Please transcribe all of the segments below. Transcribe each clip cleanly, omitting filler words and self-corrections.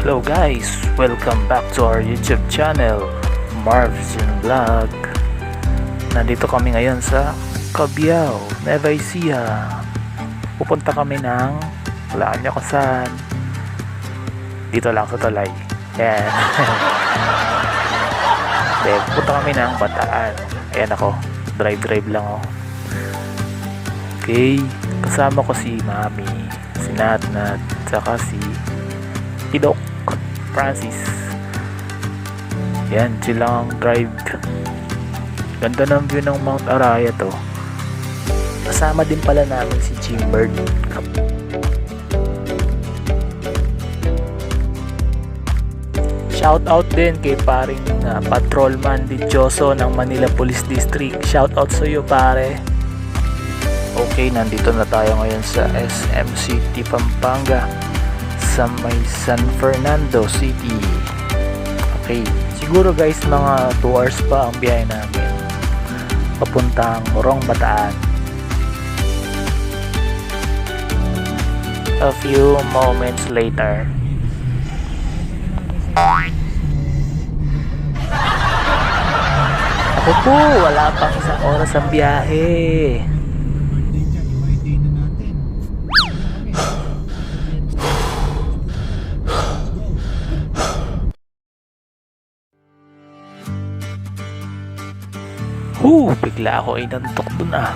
Hello guys! Welcome back to our YouTube channel, Marv's Vlog. Nandito kami ngayon sa Cabiao, Nueva Ecija. Pupunta kami ng walaan nyo kung saan. Dito lang sa Tulay. Ayan. Pupunta kami ng Bataan. Ayan ako, drive lang ako. Okay, kasama ko si Mami, si Natnat, saka si Idok Francis. Yan, silang drive. Ganda ng view ng Mount Araya to. Kasama din pala namin si Jimbird. Shout out din kay paring Patrolman Dichoso ng Manila Police District. Shout out sa iyo pare. Okay, nandito na tayo ngayon sa SM City, Pampanga, sa may San Fernando City. Okay, siguro guys mga 2 hours pa ang biyahe namin papuntang Morong, Bataan. A few moments later. Ako po, wala pang 1 oras ang biyahe. Bigla ako inantok dun ah.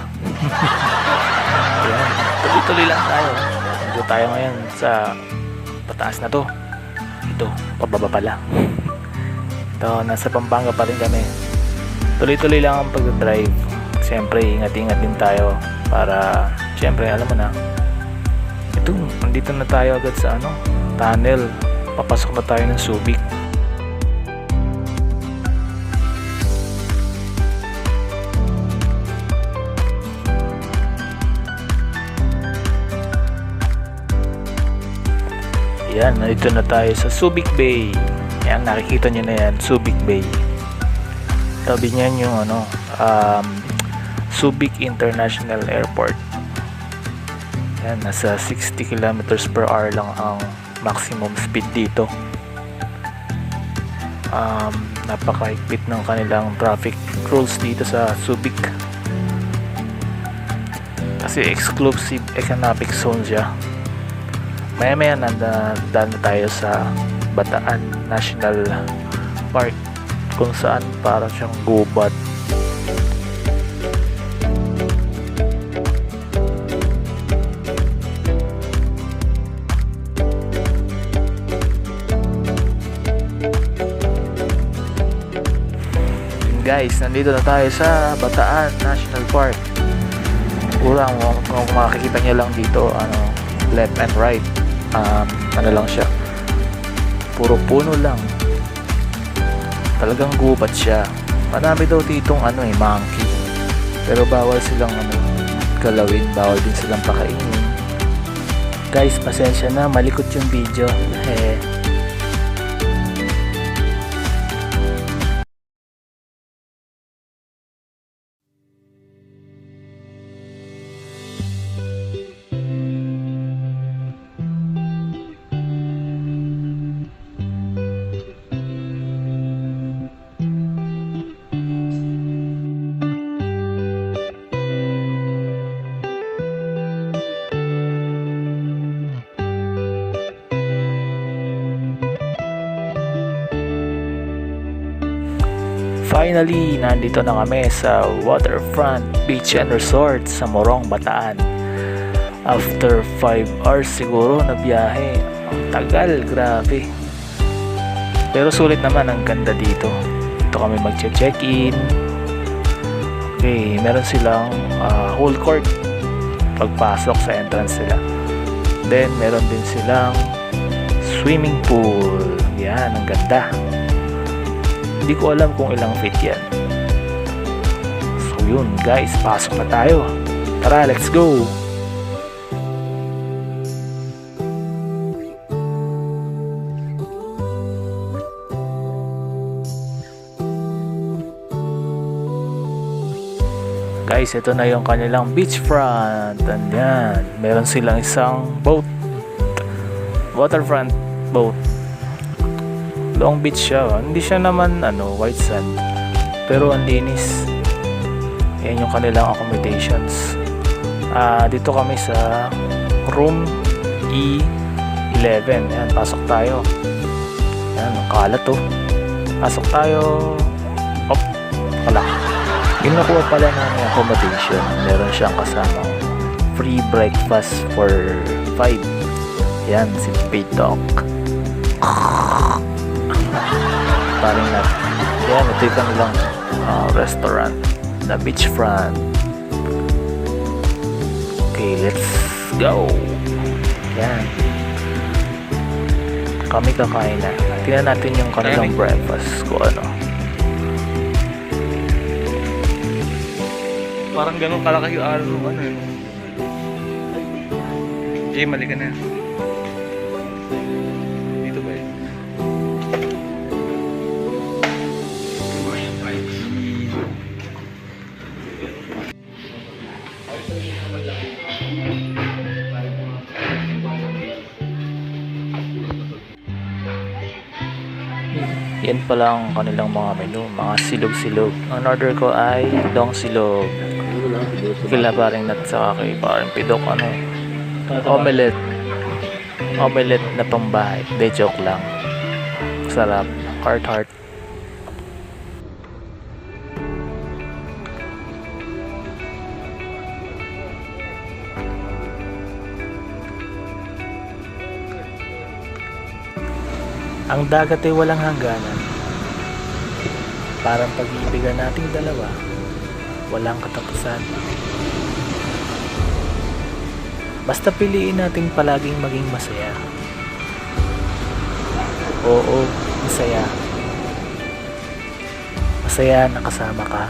Ayan, tuloy-tuloy lang tayo. Nandito tayo ngayon sa pataas na to. Ito, pababa pala. Ito, nasa Pampanga pa rin kami. Tuloy-tuloy lang ang pag-drive. Siyempre, ingat-ingat din tayo para, siyempre, alam mo na. Ito, nandito na tayo agad sa tunnel. Papasok na tayo ng Subic. Yan, nandito na tayo sa Subic Bay. Yan, nakikita nyo na yan, Subic Bay. Tabi niyan yung Subic International Airport. Yan, nasa 60 kilometers per hour lang ang maximum speed dito. Napakahigpit ng kanilang traffic rules dito sa Subic. Kasi exclusive economic zone siya. Maya nandaan na tayo sa Bataan National Park, kung saan para siyang gubat. Guys, nandito na tayo sa Bataan National Park. Kurang kung makikita nyo lang dito, left and right. Lang siya, puro puno lang, talagang gubat siya. Marami daw ditong monkey, pero bawal silang galawin, bawal din silang pakainin. Guys, pasensya na, malikot yung video. Finally, nandito na kami sa Waterfront Beach and Resort sa Morong, Bataan. After 5 hours siguro na biyahe. Ang tagal, grabe. Pero sulit naman, ang ganda dito. Dito kami mag-check-in. Okay, meron silang whole court pagpasok sa entrance sila. Then, meron din silang swimming pool. Yan, ang ganda. Hindi ko alam kung ilang feet yan. So yun guys, pasok na tayo. Tara, let's go! Guys, ito na yung kanilang beachfront. Andyan, meron silang isang boat, waterfront boat. Long Beach siya. Hindi siya naman white sand. Pero ang linis. Yan yung kanilang accommodations. Dito kami sa room E11. Yan, pasok tayo. Yan, ang kalat to. Pasok tayo. Op, wala. Yung nakuha pala ng accommodation, meron siyang kasamang free breakfast for 5. Yan, si Paytalk. Parang na. Yan, ito yung kanilang restaurant na beachfront. Okay, let's go. Yan. Kami kakain na. Tingnan natin yung kanilang breakfast kung ano. Parang ganun kalaki yung araw ng ano yun. Jay, mali ka na. Dito ba yun? Yan pala ang kanilang mga menu, mga silog-silog. Ang order ko ay dong silog. Kila paring nat sa kay paring pidok omelette. Omelette na pambahay. De joke lang. Sarap. Heart. Ang dagat ay walang hangganan. Parang pag-ibigan nating dalawa, walang katapusan. Basta piliin nating palaging maging masaya. Oo, masaya. Masaya na kasama ka.